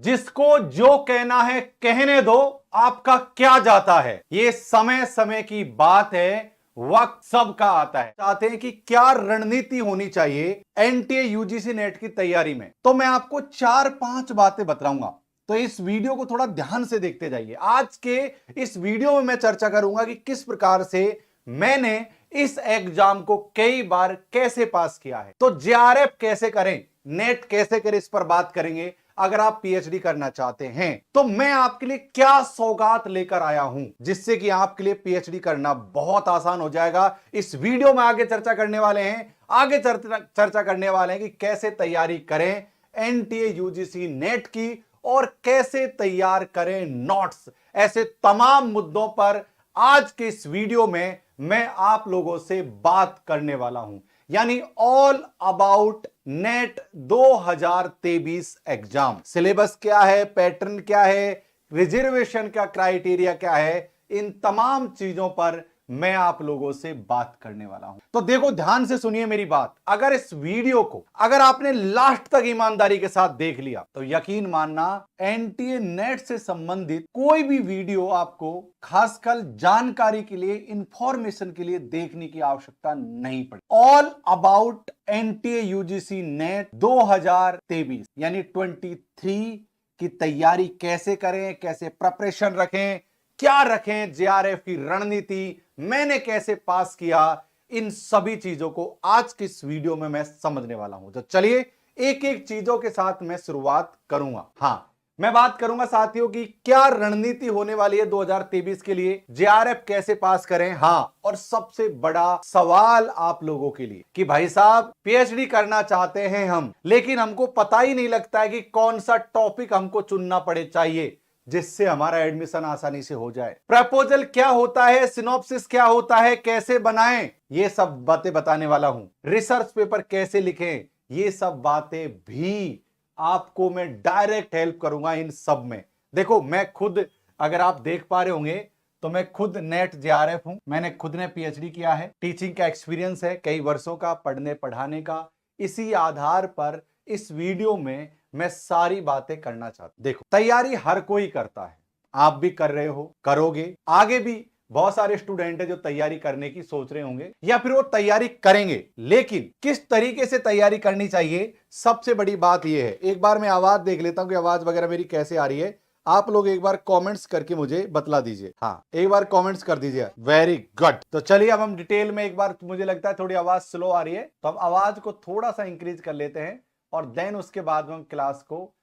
जिसको जो कहना है कहने दो, आपका क्या जाता है। ये समय समय की बात है, वक्त सबका आता है। चाहते हैं कि क्या रणनीति होनी चाहिए एनटीए यूजीसी नेट की तैयारी में, तो मैं आपको 4-5 बातें बताऊंगा। तो इस वीडियो को थोड़ा ध्यान से देखते जाइए। आज के इस वीडियो में मैं चर्चा करूंगा कि किस प्रकार से मैंने इस एग्जाम को कई बार कैसे पास किया है। तो जेआरएफ कैसे करें, नेट कैसे करें, इस पर बात करेंगे। अगर आप पीएचडी करना चाहते हैं तो मैं आपके लिए क्या सौगात लेकर आया हूं जिससे कि आपके लिए पीएचडी करना बहुत आसान हो जाएगा। इस वीडियो में आगे चर्चा करने वाले हैं, चर्चा करने वाले हैं कि कैसे तैयारी करें एनटीए यूजीसी नेट की और कैसे तैयार करें नोट्स। ऐसे तमाम मुद्दों पर आज के इस वीडियो में मैं आप लोगों से बात करने वाला हूं, यानी all about net 2023 exam. Syllabus क्या है, पैटर्न क्या है, रिजर्वेशन का क्राइटेरिया क्या है, इन तमाम चीजों पर मैं आप लोगों से बात करने वाला हूं। तो देखो, ध्यान से सुनिए मेरी बात। अगर इस वीडियो को अगर आपने लास्ट तक ईमानदारी के साथ देख लिया तो यकीन मानना एनटीए नेट से संबंधित कोई भी वीडियो आपको खासकर जानकारी के लिए, इंफॉर्मेशन के लिए देखने की आवश्यकता नहीं पड़ी। All about NTA UGC net 2023 यानी 23 की तैयारी कैसे करें, कैसे प्रिपरेशन रखें, क्या रखें, जेआरएफ की रणनीति मैंने कैसे पास किया, इन सभी चीजों को आज की इस वीडियो में मैं समझने वाला हूं। तो चलिए एक एक चीजों के साथ मैं शुरुआत करूंगा। हां, मैं बात करूंगा साथियों की क्या रणनीति होने वाली है 2023 के लिए, जेआरएफ कैसे पास करें। हां, और सबसे बड़ा सवाल आप लोगों के लिए कि भाई साहब पीएचडी करना चाहते हैं हम, लेकिन हमको पता ही नहीं लगता है कि कौन सा टॉपिक हमको चुनना पड़े चाहिए जिससे हमारा एडमिशन आसानी से हो जाए। प्रपोजल क्या होता है, सिनॉप्सिस क्या होता है, कैसे बनाएं, ये सब बातें बताने वाला हूं। रिसर्च पेपर कैसे लिखें, ये सब बातें भी आपको मैं डायरेक्ट हेल्प करूंगा इन सब में। देखो, मैं खुद, अगर आप देख पा रहे होंगे तो मैं खुद नेट जेआरएफ हूं। मैंने खुद ने पीएचडी किया है, टीचिंग का एक्सपीरियंस है कई वर्षों का, पढ़ने पढ़ाने का। इसी आधार पर इस वीडियो में मैं सारी बातें करना चाहता हूं। देखो, तैयारी हर कोई करता है, आप भी कर रहे हो, करोगे, आगे भी बहुत सारे स्टूडेंट हैं जो तैयारी करने की सोच रहे होंगे या फिर वो तैयारी करेंगे। लेकिन किस तरीके से तैयारी करनी चाहिए, सबसे बड़ी बात यह है। एक बार मैं आवाज देख लेता हूं कि आवाज वगैरह मेरी कैसे आ रही है। आप लोग एक बार कमेंट्स करके मुझे बतला दीजिए। हाँ, एक बार कमेंट्स कर दीजिए, वेरी गुड। तो चलिए अब हम डिटेल में एक बार, मुझे लगता है थोड़ी आवाज स्लो आ रही है तो हम आवाज को थोड़ा सा इंक्रीज कर लेते हैं और देन उसके बाद हम क्लास को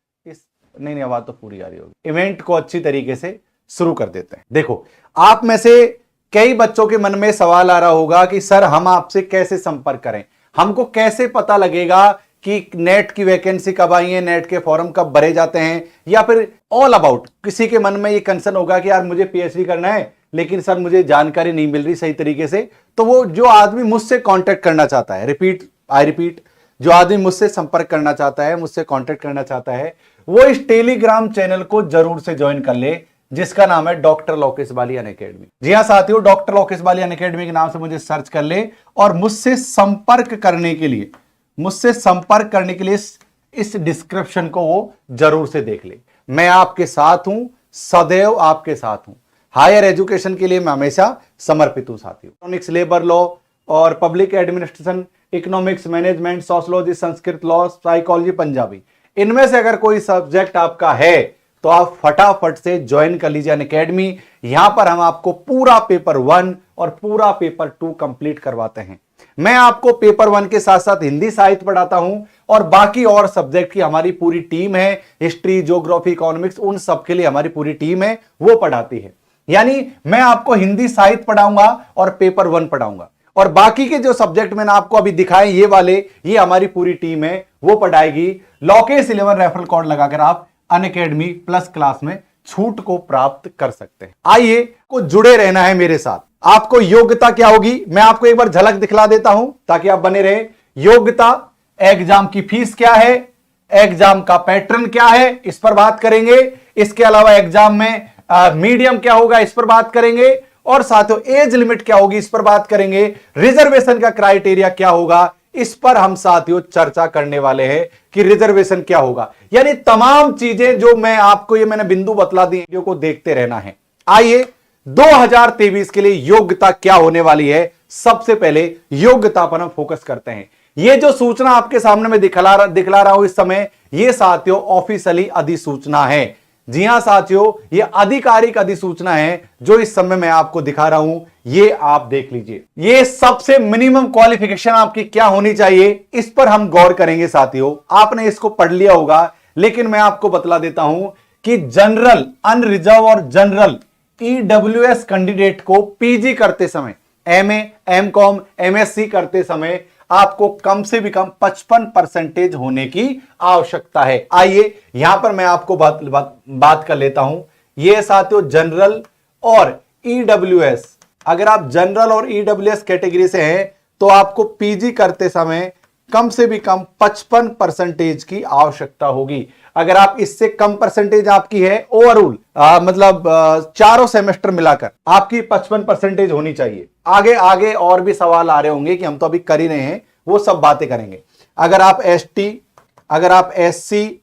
नहीं, आवाज तो पूरी आ रही होगी, इवेंट को अच्छी तरीके से शुरू कर देते हैं। देखो, आप में से कई बच्चों के मन में सवाल आ रहा होगा कि सर हम आपसे कैसे संपर्क करें, हमको कैसे पता लगेगा कि नेट की वैकेंसी कब आई है, नेट के फॉर्म कब भरे जाते हैं, या फिर ऑल अबाउट किसी के मन में ये कंसर्न होगा कि यार मुझे पीएचडी करना है लेकिन सर मुझे जानकारी नहीं मिल रही सही तरीके से। तो वो जो आदमी मुझसे कांटेक्ट करना चाहता है, आई रिपीट, जो आदमी मुझसे संपर्क करना चाहता है, मुझसे कांटेक्ट करना चाहता है, वो इस टेलीग्राम चैनल को जरूर से ज्वाइन कर ले जिसका नाम है डॉक्टर लोकेश बाली अनअकैडमी। जी हां साथियों, डॉक्टर लोकेश बाली अनअकैडमी के नाम से मुझे सर्च कर ले और मुझसे संपर्क करने के लिए इस डिस्क्रिप्शन को वो जरूर से देख ले। मैं आपके साथ हूं, सदैव आपके साथ हूं। हायर एजुकेशन के लिए मैं हमेशा समर्पित हूं साथियों। इलेक्ट्रॉनिक्स, लेबर लॉ और public administration, economics, management, sociology, Sanskrit, law, psychology, Punjabi, इनमें से अगर कोई सब्जेक्ट आपका है तो आप फटाफट से ज्वाइन कर लीजिए अनअकैडमी। यहां पर हम आपको पूरा पेपर 1 और पूरा पेपर 2 कंप्लीट करवाते हैं। मैं आपको पेपर 1 के साथ साथ हिंदी साहित्य पढ़ाता हूं और बाकी और सब्जेक्ट की हमारी पूरी टीम है, हिस्ट्री, ज्योग्राफी, इकोनॉमिक्स, उन सब के लिए हमारी पूरी टीम है, वो पढ़ाती है। यानी मैं आपको हिंदी साहित्य पढ़ाऊंगा और पेपर 1 पढ़ाऊंगा, और बाकी के जो सब्जेक्ट मैंने आपको अभी दिखाए ये वाले, ये हमारी पूरी टीम है, वो पढ़ाएगी। लोकेश 11 रेफरल कोड लगाकर आप अनअकैडमी प्लस क्लास में छूट को प्राप्त कर सकते हैं। आइए को जुड़े रहना है मेरे साथ। आपको योग्यता क्या होगी मैं आपको एक बार झलक दिखला देता हूं ताकि आप बने रहे। योग्यता, एग्जाम की फीस क्या है, एग्जाम का पैटर्न क्या है, इस पर बात करेंगे। इसके अलावा एग्जाम में मीडियम क्या होगा, इस पर बात करेंगे। और साथियों एज लिमिट क्या होगी, इस पर बात करेंगे। रिजर्वेशन का क्राइटेरिया क्या होगा, इस पर हम साथियों चर्चा करने वाले हैं कि रिजर्वेशन क्या होगा। यानी तमाम चीजें जो मैं आपको ये मैंने बिंदु बतला दी, वीडियो को देखते रहना है। आइए 2023 के लिए योग्यता क्या होने वाली है, सबसे पहले योग्यता पर हम फोकस करते हैं। ये जो सूचना आपके सामने मैं दिखला रहा हूं इस समय, ये साथियों ऑफिशियली अधिसूचना है। जी हां साथियों, ये आधिकारिक अधिसूचना है जो इस समय मैं आपको दिखा रहा हूं। ये आप देख लीजिए, ये सबसे मिनिमम क्वालिफिकेशन आपकी क्या होनी चाहिए, इस पर हम गौर करेंगे साथियों। आपने इसको पढ़ लिया होगा, लेकिन मैं आपको बतला देता हूं कि जनरल, अनरिजर्व और जनरल ईडब्ल्यूएस कैंडिडेट को पीजी करते समय, एमए, एमकॉम, एमएससी करते समय आपको कम से भी कम 55% होने की आवश्यकता है। आइए यहां पर मैं आपको बात कर लेता हूं। यह साथियों जनरल और ईडब्ल्यूएस, अगर आप जनरल और ईडब्ल्यूएस कैटेगरी से हैं तो आपको पीजी करते समय कम से भी कम 55% की आवश्यकता होगी। अगर आप इससे कम परसेंटेज आपकी है ओवरऑल, मतलब चारों सेमेस्टर मिलाकर आपकी 55% होनी चाहिए। आगे आगे और भी सवाल आ रहे होंगे कि हम तो अभी कर ही रहे हैं, वो सब बातें करेंगे। अगर आप एसटी, अगर आप एससी,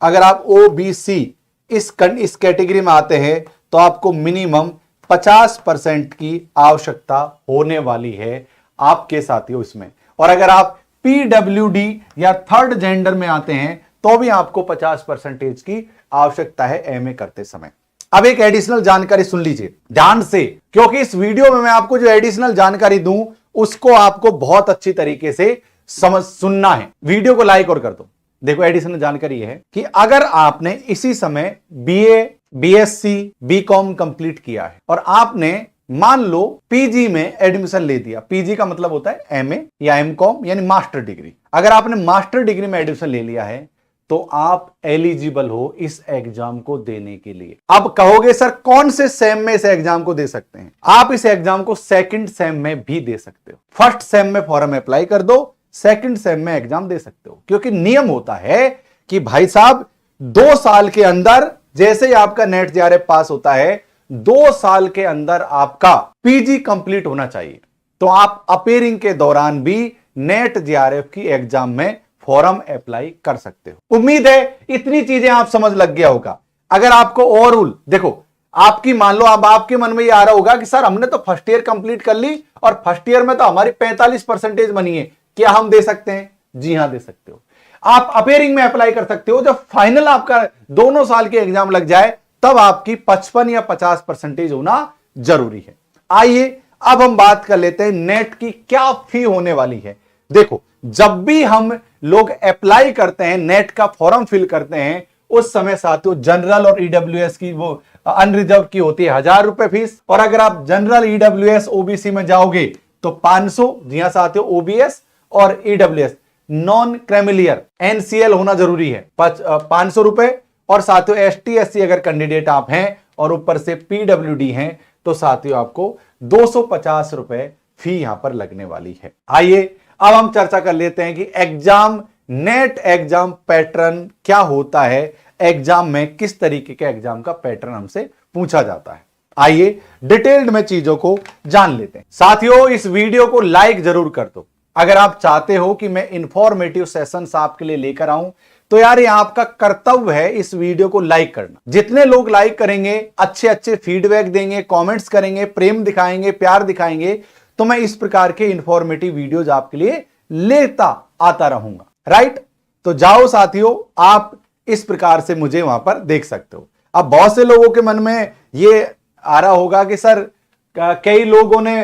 अगर आप ओबीसी इस कैटेगरी में आते हैं तो आपको मिनिमम 50% की आवश्यकता होने वाली है आपके साथियों इसमें। और अगर आप पीडब्ल्यूडी या थर्ड जेंडर में आते हैं तो भी आपको 50% की आवश्यकता है एमए करते समय। अब एक एडिशनल जानकारी सुन लीजिए ध्यान से, क्योंकि इस वीडियो में मैं आपको जो एडिशनल जानकारी दूं उसको आपको बहुत अच्छी तरीके से सुनना है। वीडियो को लाइक और कर दो। देखो एडिशनल जानकारी यह है कि अगर आपने इसी समय बीए, बीएससी, बीकॉम कंप्लीट किया है और आपने मान लो पीजी में एडमिशन ले दिया, पीजी का मतलब होता है एमए या एमकॉम यानी मास्टर डिग्री। अगर आपने मास्टर डिग्री में एडमिशन ले लिया है तो आप एलिजिबल हो इस एग्जाम को देने के लिए। अब कहोगे सर कौन से सेम में इस एग्जाम को दे सकते हैं? आप इस एग्जाम को सेकंड सेम में भी दे सकते हो। फर्स्ट सेम में फॉर्म अप्लाई कर दो, सेकंड सेम में एग्जाम दे सकते हो, क्योंकि नियम होता है कि भाई साहब 2 साल के अंदर, जैसे ही आपका नेट जेआरएफ पास होता है, 2 साल के अंदर आपका पीजी कंप्लीट होना चाहिए। तो आप अपेयरिंग के दौरान भी नेट जेआरएफ की एग्जाम में फॉर्म अप्लाई कर सकते हो। उम्मीद है इतनी चीजें आप समझ लग गया होगा। अगर आपको ओवरऑल देखो, आपकी मान लो अब आपके मन में ये आ रहा होगा कि सर हमने तो फर्स्ट ईयर कंप्लीट कर ली और फर्स्ट ईयर में तो हमारी 45% बनी है, क्या हम दे सकते हैं? जी हां दे सकते हो। आप अपेयरिंग में अप्लाई कर सकते हो। जब फाइनल आपका दोनों साल के एग्जाम लग जाए तब आपकी 55 या 50% होना जरूरी है। आइए अब हम बात कर लेते हैं नेट की क्या फी होने वाली है। देखो जब भी हम लोग अप्लाई करते हैं, नेट का फॉर्म फिल करते हैं, उस समय साथियों जनरल और ईडब्ल्यूएस की वो अनरिजर्व की होती है 1000 रुपए फीस। और अगर आप जनरल, ईडब्ल्यूएस, ओबीसी में जाओगे तो 500। जी हां साथियों, ओबीएस और ईडब्ल्यूएस नॉन क्रेमिलियर एनसीएल होना जरूरी है, 500 रुपए। और साथियों एसटी एससी अगर कैंडिडेट आप हैं और ऊपर से पीडब्ल्यूडी हैं तो साथियों आपको 250 रुपए फी यहां पर लगने वाली है। आइए अब हम चर्चा कर लेते हैं कि एग्जाम, नेट एग्जाम पैटर्न क्या होता है, एग्जाम में किस तरीके के एग्जाम का पैटर्न हमसे पूछा जाता है। आइए डिटेल्ड में चीजों को जान लेते हैं। साथियों इस वीडियो को लाइक जरूर कर दो। अगर आप चाहते हो कि मैं इंफॉर्मेटिव सेशंस आपके लिए लेकर आऊं तो यार ये आपका कर्तव्य है इस वीडियो को लाइक करना। जितने लोग लाइक करेंगे, अच्छे अच्छे फीडबैक देंगे, कमेंट्स करेंगे, प्रेम दिखाएंगे, प्यार दिखाएंगे, तो मैं इस प्रकार के इंफॉर्मेटिव वीडियोज आपके लिए लेता आता रहूंगा। राइट, तो जाओ साथियों, आप इस प्रकार से मुझे वहां पर देख सकते हो। अब बहुत से लोगों के मन में ये आ रहा होगा कि सर कई लोगों ने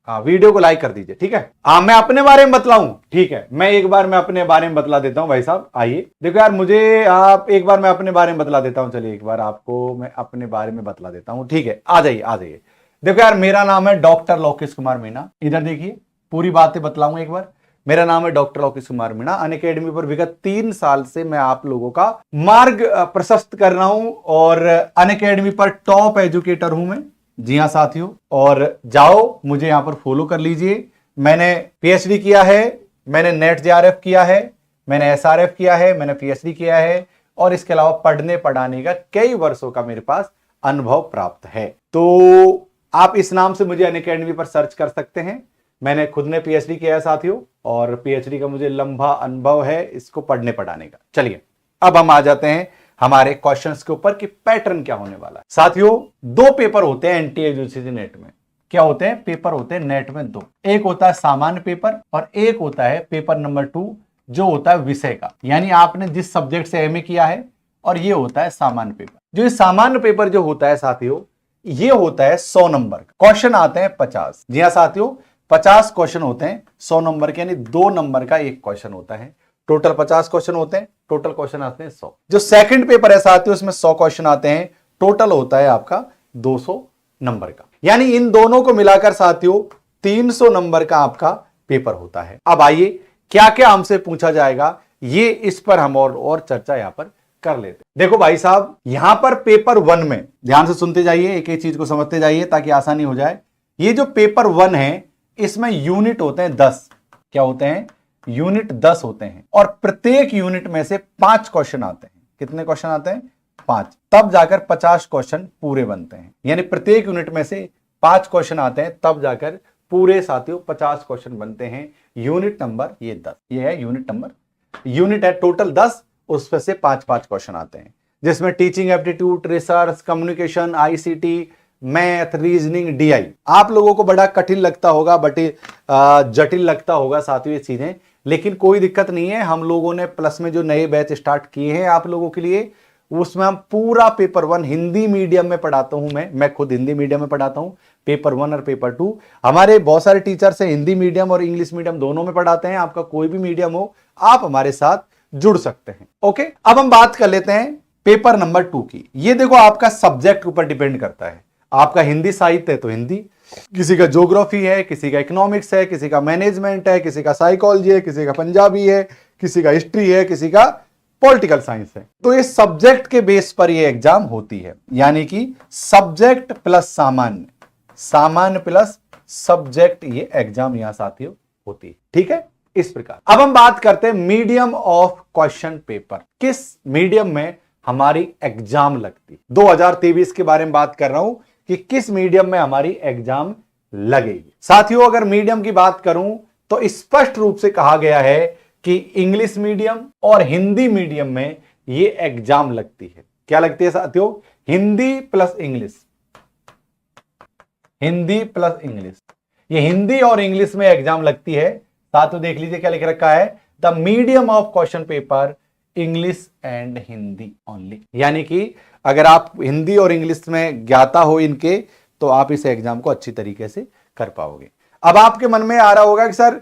वीडियो को लाइक कर दीजिए, ठीक है। मैं अपने बारे में बतलाऊं, ठीक है, मैं एक बार मैं अपने बारे में बतला देता हूं भाई साहब। आइए देखो यार, मुझे आप एक बार मैं अपने बारे में बतला देता हूं। चलिए एक बार आपको मैं अपने बारे में बतला देता हूं, ठीक है। आ जाइए आ जाइए। देखो यार, मेरा नाम है डॉक्टर लोकेश कुमार मीणा। इधर देखिए, पूरी बातें बतलाऊंगा एक बार। मेरा नाम है डॉक्टर लोकेश कुमार मीणा। अनअकैडमी पर विगत 3 साल से मैं आप लोगों का मार्ग प्रशस्त कर रहा हूं और अनअकैडमी पर टॉप एजुकेटर हूं मैं। जी हां साथियों, और जाओ मुझे यहां पर फॉलो कर लीजिए। मैंने पीएचडी किया है, मैंने नेट जेआरएफ किया है, मैंने एसआरएफ किया है, मैंने पीएचडी किया है और इसके अलावा पढ़ने पढ़ाने का कई वर्षों का मेरे पास अनुभव प्राप्त है। तो आप इस नाम से मुझे अनअकैडमी पर सर्च कर सकते हैं। मैंने खुद ने पीएचडी किया है साथियों और पीएचडी का मुझे लंबा अनुभव है इसको पढ़ने पढ़ाने का। चलिए अब हम आ जाते हैं हमारे क्वेश्चंस के ऊपर कि पैटर्न क्या होने वाला है। साथियों, दो पेपर होते हैं एनटीए यूजीसी नेट में। क्या होते हैं? पेपर होते हैं नेट में दो। एक होता है सामान्य पेपर और एक होता है पेपर नंबर 2 जो होता है विषय का, यानी आपने जिस सब्जेक्ट से एमए किया है, और ये होता है सामान्य पेपर। जो ये सामान्य पेपर जो होता है साथियों, ये होता है 100 नंबर का। क्वेश्चन आते हैं 50। जी हाँ साथियों, 50 क्वेश्चन होते हैं 100 नंबर के, यानी 2 नंबर का एक क्वेश्चन होता है। टोटल 50 क्वेश्चन होते हैं, टोटल क्वेश्चन आते हैं 100। जो सेकंड पेपर है साथियों, उसमें 100 क्वेश्चन आते हैं, टोटल होता है आपका 200 नंबर का। यानी इन दोनों को मिलाकर साथियों 300 नंबर का आपका पेपर होता है। अब आइए क्या क्या हमसे पूछा जाएगा, ये इस पर हम और चर्चा यहां पर कर लेते। देखो भाई साहब, यहां पर पेपर 1 में ध्यान से सुनते जाइए, एक एक चीज को समझते जाइए ताकि आसानी हो जाए। ये जो पेपर 1 है इसमें यूनिट होते हैं 10। क्या होते हैं? यूनिट 10 होते हैं, और प्रत्येक यूनिट में से 5 क्वेश्चन आते हैं। कितने क्वेश्चन आते हैं? 5। तब जाकर 50 क्वेश्चन पूरे बनते हैं। यानी प्रत्येक यूनिट में से 5 क्वेश्चन आते हैं, तब जाकर पूरे साथियों 50 क्वेश्चन बनते हैं। यूनिट नंबर ये 10, ये है यूनिट नंबर। यूनिट है टोटल 10, उसमें से 5-5 क्वेश्चन आते हैं, जिसमें teaching aptitude, research, communication, ICT, math, reasoning, DI. आप लोगों को बड़ा कठिन लगता होगा, बट जटिल लगता होगा साथियों ये चीजें, लेकिन कोई दिक्कत नहीं है। हम लोगों ने प्लस में जो नए बैच स्टार्ट किए हैं आप लोगों के लिए, उसमें हम पूरा पेपर 1 हिंदी मीडियम में पढ़ाता हूं। मैं खुद हिंदी मीडियम में पढ़ाता हूं, पेपर 1 और पेपर 2। हमारे बहुत सारे टीचर्स हैं हिंदी मीडियम और इंग्लिश मीडियम दोनों में पढ़ाते हैं। आपका कोई भी मीडियम हो, आप हमारे साथ जुड़ सकते हैं। ओके, अब हम बात कर लेते हैं पेपर नंबर 2 की। ये देखो आपका सब्जेक्ट के ऊपर डिपेंड करता है। आपका हिंदी साहित्य है तो हिंदी, किसी का ज्योग्राफी है, किसी का इकोनॉमिक्स है, किसी का मैनेजमेंट है, किसी का साइकोलॉजी है, किसी का पंजाबी है, किसी का हिस्ट्री है, किसी का पॉलिटिकल साइंस है। तो ये सब्जेक्ट के बेस पर ये एग्जाम होती है, यानी कि सब्जेक्ट प्लस सामान्य, सामान्य प्लस सब्जेक्ट, ये एग्जाम यहां साथियों होती है। ठीक है, इस प्रकार। अब हम बात करते हैं मीडियम ऑफ क्वेश्चन पेपर। किस मीडियम में हमारी एग्जाम लगती? 2023 के बारे में बात कर रहा हूं कि किस मीडियम में हमारी एग्जाम लगेगी। साथियों, अगर मीडियम की बात करूं तो स्पष्ट रूप से कहा गया है कि इंग्लिश मीडियम और हिंदी मीडियम में ये एग्जाम लगती है। क्या लगती है साथियों? Hindi plus English, Hindi plus English. ये हिंदी और इंग्लिश में एग्जाम लगती है। साथियों देख लीजिए क्या लिख रखा है, the medium of question paper English and Hindi only. यानी कि अगर आप हिंदी और इंग्लिश में ज्ञाता हो इनके, तो आप इस एग्जाम को अच्छी तरीके से कर पाओगे। अब आपके मन में आ रहा होगा कि सर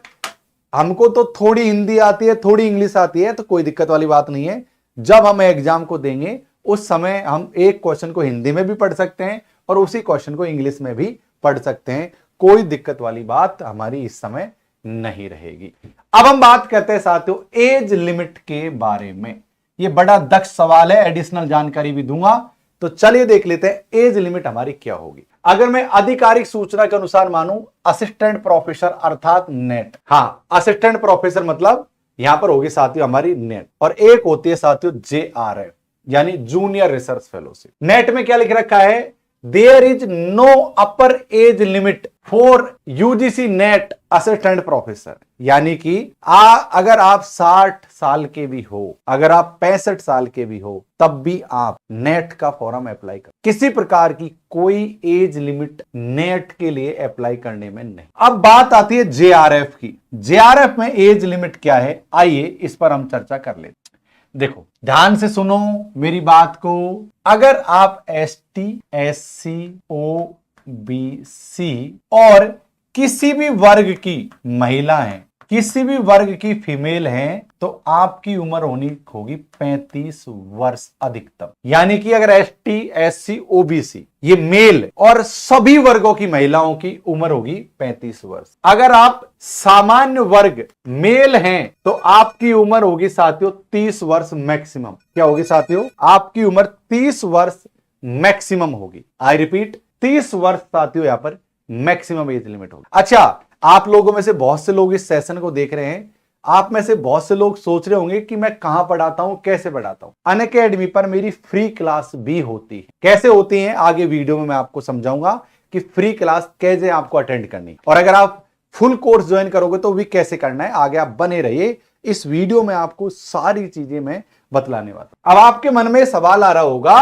हमको तो थोड़ी हिंदी आती है, थोड़ी इंग्लिश आती है, तो कोई दिक्कत वाली बात नहीं है। जब हम एग्जाम को देंगे उस समय हम एक क्वेश्चन को हिंदी में भी पढ़ सकते हैं और उसी क्वेश्चन को इंग्लिश में भी पढ़ सकते हैं। कोई दिक्कत वाली बात हमारी इस समय नहीं रहेगी। अब हम बात करते हैं साथियों एज लिमिट के बारे में। ये बड़ा दक्ष सवाल है, एडिशनल जानकारी भी दूंगा। तो चलिए देख लेते हैं एज लिमिट हमारी क्या होगी। अगर मैं आधिकारिक सूचना के अनुसार मानूं, असिस्टेंट प्रोफेसर अर्थात नेट। हाँ, असिस्टेंट प्रोफेसर मतलब यहां पर होगी साथियों हमारी नेट, और एक होती है साथियों JRF यानी जूनियर रिसर्च फेलोशिप। नेट में क्या लिख रखा है? There is no upper age limit for UGC NET assistant professor. यानी कि अगर आप 60 साल के भी हो, अगर आप 65 साल के भी हो, तब भी आप नेट का फॉर्म अप्लाई कर। किसी प्रकार की कोई एज लिमिट नेट के लिए अप्लाई करने में नहीं। अब बात आती है JRF की। JRF में एज लिमिट क्या है, आइए इस पर हम चर्चा कर लेते। देखो ध्यान से सुनो मेरी बात को। अगर आप ST, SC, OBC और किसी भी वर्ग की महिला हैं, किसी भी वर्ग की फीमेल हैं, तो आपकी उम्र होगी 35 वर्ष अधिकतम। यानी कि अगर ST, SC, OBC ये मेल और सभी वर्गों की महिलाओं की उम्र होगी 35 वर्ष। अगर आप सामान्य वर्ग मेल हैं तो आपकी उम्र होगी साथियों 30 वर्ष मैक्सिमम। क्या होगी साथियों? आपकी उम्र 30 वर्ष मैक्सिमम होगी। आई रिपीट, 30 वर्ष साथियों यहां पर मैक्सिमम एज लिमिट होगी। अच्छा, आप लोगों में से बहुत से लोग इस सेशन को देख रहे हैं। आप में से बहुत से लोग सोच रहे होंगे कि मैं कहां पढ़ाता हूं, कैसे पढ़ाता हूं। अनअकैडमी पर मेरी फ्री क्लास भी होती है। कैसे होती है आगे वीडियो में मैं आपको समझाऊंगा कि फ्री क्लास कैसे आपको अटेंड करनी। और अगर आप फुल कोर्स ज्वाइन करोगे तो भी कैसे करना है, आगे आप बने रहिए। इस वीडियो में आपको सारी चीजें मैं बतलाने वाला हूं। अब आपके मन में सवाल आ रहा होगा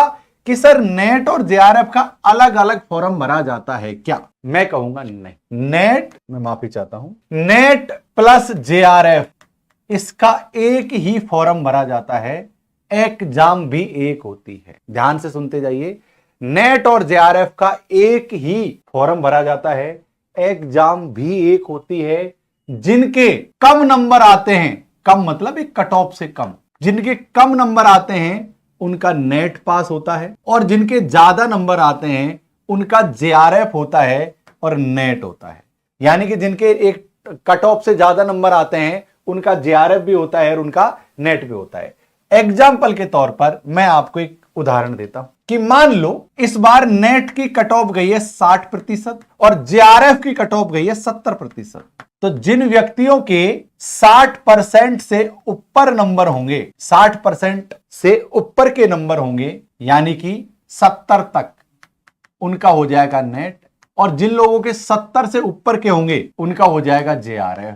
कि सर नेट और जेआरएफ का अलग अलग फॉर्म भरा जाता है क्या? मैं कहूंगा नहीं। नेट, मैं माफी चाहता हूं, नेट प्लस जेआरएफ इसका एक ही फॉर्म भरा जाता है, एग्जाम भी एक होती है। ध्यान से सुनते जाइए, नेट और जेआरएफ का एक ही फॉर्म भरा जाता है, एग्जाम भी एक होती है। जिनके कम नंबर आते हैं, कम मतलब एक कट ऑफ से कम, जिनके कम नंबर आते हैं उनका नेट पास होता है, और जिनके ज्यादा नंबर आते हैं उनका जेआरएफ होता है और नेट होता है। यानी कि जिनके एक कट ऑफ से ज्यादा नंबर आते हैं उनका जेआरएफ भी होता है और उनका नेट भी होता है। एग्जाम्पल के तौर पर मैं आपको एक उदाहरण देता हूं कि मान लो इस बार नेट की कट ऑफ गई है 60% और जेआरएफ की कट ऑफ गई है 70%। तो जिन व्यक्तियों के 60% से ऊपर नंबर होंगे, 60% से ऊपर के नंबर होंगे यानी कि 70 तक, उनका हो जाएगा नेट, और जिन लोगों के 70 से ऊपर के होंगे उनका हो जाएगा जेआरएफ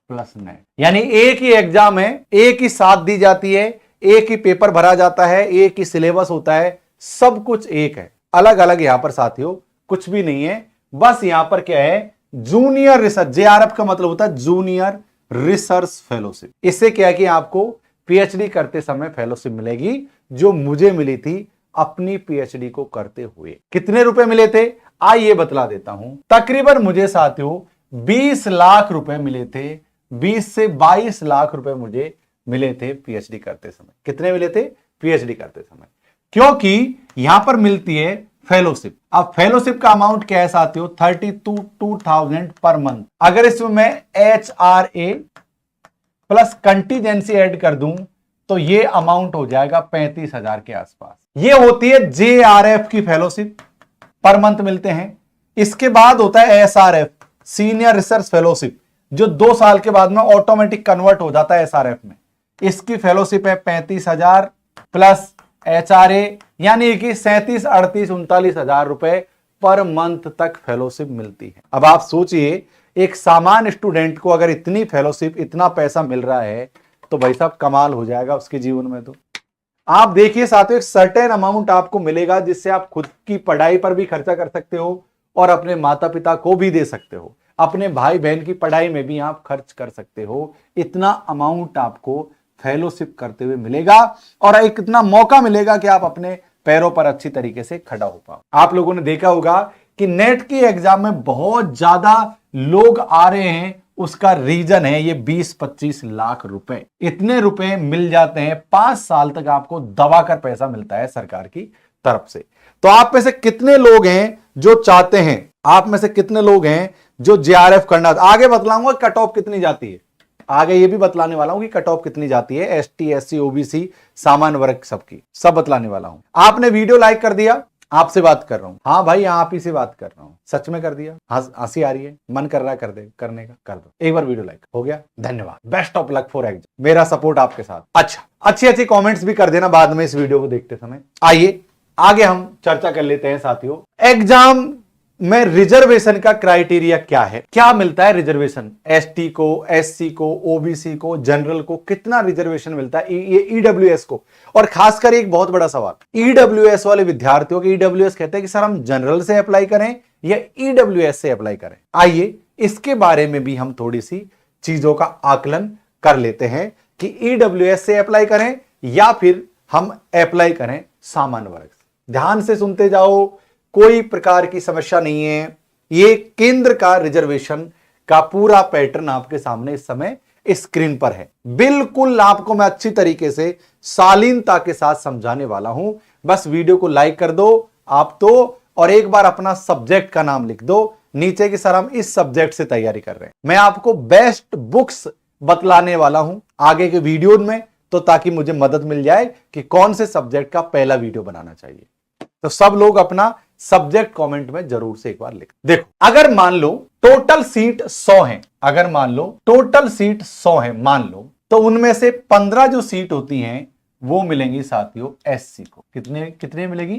प्लस नेट। यानी एक ही एग्जाम है, एक ही साथ दी जाती है, एक ही पेपर भरा जाता है, एक ही सिलेबस होता है, सब कुछ एक है। अलग अलग यहां पर साथियों कुछ भी नहीं है। बस यहां पर क्या है, जूनियर रिसर्च, जेआरएफ का मतलब होता है जूनियर रिसर्च फेलोशिप। इससे क्या है कि आपको पीएचडी करते समय फेलोशिप मिलेगी, जो मुझे मिली थी अपनी पीएचडी को करते हुए। कितने रुपए मिले थे आइए बतला देता हूं। तकरीबन मुझे साथियों 20 लाख रुपए मिले थे, 20 से 22 लाख रुपए मुझे मिले थे पीएचडी करते समय। कितने मिले थे पीएचडी करते समय? क्योंकि यहां पर मिलती है फेलोशिप। अब फेलोशिप का अमाउंट क्या है साथियों, 32,000 पर मंथ। अगर इसमें मैं HRA प्लस कंटीजेंसी ऐड कर दूं तो ये अमाउंट हो जाएगा 35,000 के आसपास। ये होती है जेआरएफ की फेलोशिप, पर मंथ मिलते हैं। इसके बाद होता है SRF, सीनियर रिसर्च फेलोशिप, जो 2 साल के बाद में ऑटोमेटिक कन्वर्ट हो जाता है SRF में। इसकी फेलोशिप है 35,000 प्लस HRA, यानी कि 37, 38, 39,000 रुपए पर मंथ तक फेलोशिप मिलती है। अब आप सोचिए एक सामान्य स्टूडेंट को अगर इतनी फेलोशिप, इतना पैसा मिल रहा है तो भाई साहब कमाल हो जाएगा उसके जीवन में। तो आप देखिए साथियों, एक सर्टेन अमाउंट आपको मिलेगा जिससे आप खुद की पढ़ाई पर भी खर्चा कर सकते हो और अपने माता पिता को भी दे सकते हो, अपने भाई बहन की पढ़ाई में भी आप खर्च कर सकते हो। इतना अमाउंट आपको फेलोशिप करते हुए मिलेगा और एक इतना मौका मिलेगा कि आप अपने पैरों पर अच्छी तरीके से खड़ा हो पाओ। आप लोगों ने देखा होगा कि नेट की एग्जाम में बहुत ज्यादा लोग आ रहे हैं, उसका रीजन है ये 20-25 लाख रुपए। इतने रुपए मिल जाते हैं, 5 साल तक आपको दबा कर पैसा मिलता है सरकार की तरफ से। तो आप में से कितने लोग हैं जो चाहते हैं, आप में से कितने लोग हैं जो जेआरएफ करना? आगे बतलाऊंगा कट ऑफ कितनी जाती है, आगे ये भी बतलाने वाला हूं कि कट ऑफ कितनी जाती है एसटी, एससी, ओबीसी, सामान्य वर्ग सबकी, सब बतलाने वाला हूं। आपने वीडियो लाइक कर दिया, आपसे बात कर रहा हूं। हाँ भाई आप ही से बात कर रहा हूं, सच में कर दिया? हंसी आ रही है, मन कर रहा है कर दे, करने का कर दो एक बार वीडियो लाइक। हो गया, धन्यवाद। Best of luck for exam, मेरा सपोर्ट आपके साथ। अच्छा, अच्छी कमेंट्स भी कर देना बाद में इस वीडियो को देखते समय। आइए आगे हम चर्चा कर लेते हैं साथियों, एग्जाम में रिजर्वेशन का क्राइटेरिया क्या है, क्या मिलता है रिजर्वेशन, एसटी को, एससी को, ओबीसी को, जनरल को कितना रिजर्वेशन मिलता है, ये ईडब्ल्यूएस को। और खासकर एक बहुत बड़ा सवाल ईडब्ल्यूएस वाले विद्यार्थियों के, ईडब्ल्यूएस कहते हैं कि सर हम जनरल से अप्लाई करें या ईडब्ल्यूएस से अप्लाई करें। आइए इसके बारे में भी हम थोड़ी सी चीजों का आकलन कर लेते हैं कि ईडब्ल्यूएस से अप्लाई करें या फिर हम अप्लाई करें सामान्य वर्ग से। ध्यान से सुनते जाओ, कोई प्रकार की समस्या नहीं है। ये केंद्र का रिजर्वेशन का पूरा पैटर्न आपके सामने इस समय स्क्रीन पर है। बिल्कुल आपको मैं अच्छी तरीके से शालीनता के साथ समझाने वाला हूं। बस वीडियो को लाइक कर दो आप तो, और एक बार अपना सब्जेक्ट का नाम लिख दो नीचे कि सर हम इस सब्जेक्ट से तैयारी कर रहे हैं। मैं आपको बेस्ट बुक्स बतलाने वाला हूं आगे के वीडियो में, तो ताकि मुझे मदद मिल जाए कि कौन से सब्जेक्ट का पहला वीडियो बनाना चाहिए। तो सब लोग अपना सब्जेक्ट कमेंट में जरूर से एक बार लिख। देखो, अगर मान लो टोटल सीट 100 है, अगर मान लो टोटल सीट 100 है मान लो, तो उनमें से 15 जो सीट होती हैं वो मिलेंगी साथियों एससी को। कितने मिलेगी?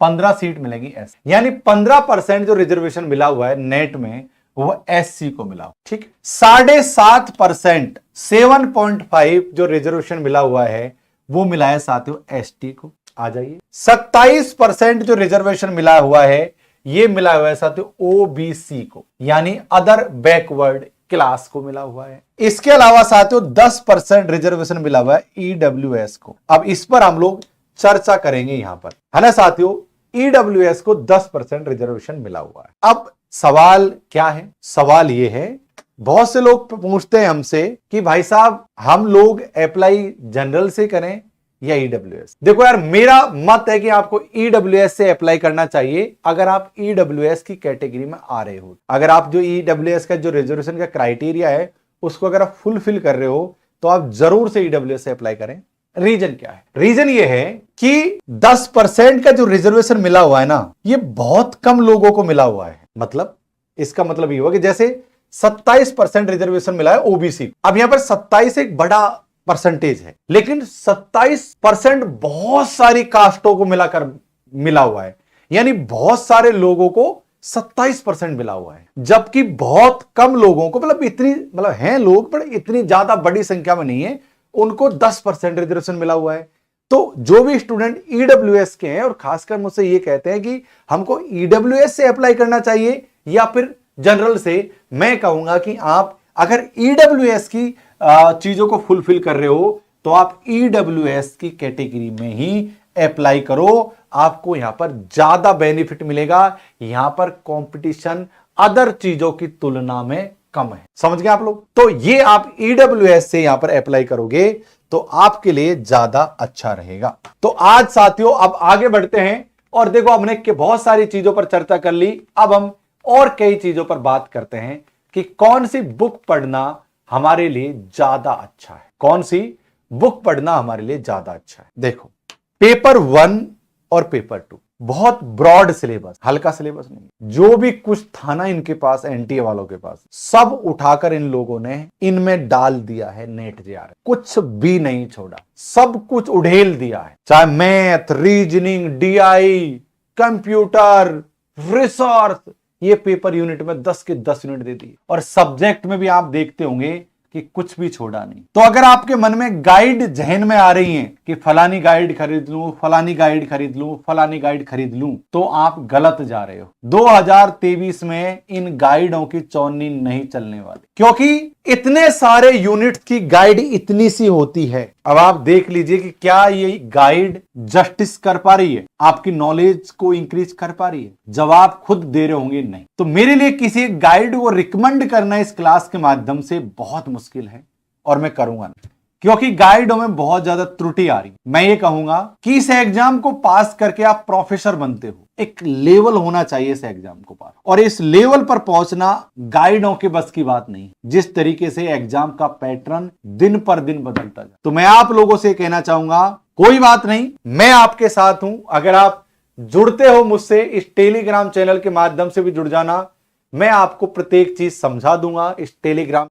15 सीट मिलेगी एससी। यानी 15% जो रिजर्वेशन मिला हुआ है नेट में, वो एससी को मिला हो। ठीक, 7.5%, 7.5 जो रिजर्वेशन मिला हुआ है वो मिला है साथियों एसटी को। आ जाइए, 27% जो रिजर्वेशन मिला हुआ है ये मिला हुआ है साथियों ओबीसी को, यानी अदर बैकवर्ड क्लास को मिला हुआ है। इसके अलावा साथियों 10% रिजर्वेशन मिला हुआ है ईडब्ल्यूएस को। अब इस पर हम लोग चर्चा करेंगे यहां पर, है ना साथियों। ईडब्ल्यूएस को 10% रिजर्वेशन मिला हुआ है। अब सवाल क्या है? सवाल ये है, बहुत से लोग पूछते हैं हमसे कि भाई साहब हम लोग अप्लाई जनरल से करें या ईडब्ल्यूएस। देखो यार, मेरा मत है कि आपको ईडब्ल्यूएस से अप्लाई करना चाहिए अगर आप ईडब्ल्यूएस की कैटेगरी में आ रहे हो। अगर आप जो ईडब्ल्यूएस का जो रिजर्वेशन का क्राइटेरिया है उसको अगर आप फुलफिल कर रहे हो तो आप जरूर से ईडब्ल्यूएस से अप्लाई करें। रीजन क्या है? रीजन ये है कि 10% का जो रिजर्वेशन मिला हुआ है ना, ये बहुत कम लोगों को मिला हुआ है। मतलब इसका मतलब ये हुआ कि जैसे 27% रिजर्वेशन मिला है ओबीसी। अब यहां पर 27 एक बड़ा परसेंटेज है, लेकिन 27% बहुत सारी कास्टों को मिलाकर मिला हुआ है, यानी बहुत सारे लोगों को 27% मिला हुआ है, जबकि बहुत कम लोगों को, मतलब हैं लोग पर इतनी ज्यादा बड़ी संख्या में नहीं है, उनको 10% रिजर्वेशन मिला हुआ है। तो जो भी स्टूडेंट ईडब्ल्यूएस के हैं और खासकर मुझसे ये कहते हैं कि हमको ईडब्ल्यूएस से अप्लाई करना चाहिए या फिर जनरल से, मैं कहूंगा कि आप अगर ईडब्ल्यूएस की चीजों को फुलफिल कर रहे हो तो आप ईडब्ल्यूएस की कैटेगरी में ही अप्लाई करो। आपको यहां पर ज्यादा बेनिफिट मिलेगा। यहां पर कंपटीशन अदर चीजों की तुलना में कम है। समझ गए आप लोग? तो ये आप ईडब्ल्यूएस से यहां पर अप्लाई करोगे तो आपके लिए ज्यादा अच्छा रहेगा। तो आज साथियों अब आगे बढ़ते हैं और देखो हमने बहुत सारी चीजों पर चर्चा कर ली। अब हम और कई चीजों पर बात करते हैं कि कौन सी बुक पढ़ना हमारे लिए ज्यादा अच्छा है। कौन सी बुक पढ़ना हमारे लिए ज्यादा अच्छा है? देखो, पेपर 1 और पेपर 2 बहुत ब्रॉड सिलेबस, हल्का सिलेबस नहीं। जो भी कुछ था ना इनके पास, एनटीए वालों के पास, सब उठाकर इन लोगों ने इनमें डाल दिया है। नेट जेआरएफ कुछ भी नहीं छोड़ा, सब कुछ उड़ेल दिया है। चाहे math, reasoning, DI, computer, research, ये पेपर यूनिट में 10 के 10 यूनिट दे दिए। और सब्जेक्ट में भी आप देखते होंगे कि कुछ भी छोड़ा नहीं। तो अगर आपके मन में गाइड जहन में आ रही है कि फलानी गाइड खरीद लूं, फलानी गाइड खरीद लूं, फलानी गाइड खरीद लूं, तो आप गलत जा रहे हो। 2023 में इन गाइडों की चौनी नहीं चलने वाली, क्योंकि इतने सारे यूनिट की गाइड इतनी सी होती है। अब आप देख लीजिए कि क्या ये गाइड जस्टिस कर पा रही है, आपकी नॉलेज को इंक्रीज कर पा रही है? जवाब खुद दे रहे होंगे नहीं। तो मेरे लिए किसी गाइड को रिकमेंड करना इस क्लास के माध्यम से बहुत मुश्किल है और मैं करूंगा नहीं, क्योंकि गाइडों में बहुत ज्यादा त्रुटि आ रही। मैं ये कहूंगा कि इस एग्जाम को पास करके आप प्रोफेसर बनते हो, एक लेवल होना चाहिए इस एग्जाम को पास, और इस लेवल पर पहुंचना गाइडों के बस की बात नहीं। जिस तरीके से एग्जाम का पैटर्न दिन पर दिन बदलता जाए, तो मैं आप लोगों से कहना चाहूंगा कोई बात नहीं, मैं आपके साथ हूं। अगर आप जुड़ते हो मुझसे, इस टेलीग्राम चैनल के माध्यम से भी जुड़ जाना। मैं आपको प्रत्येक चीज समझा दूंगा इस टेलीग्राम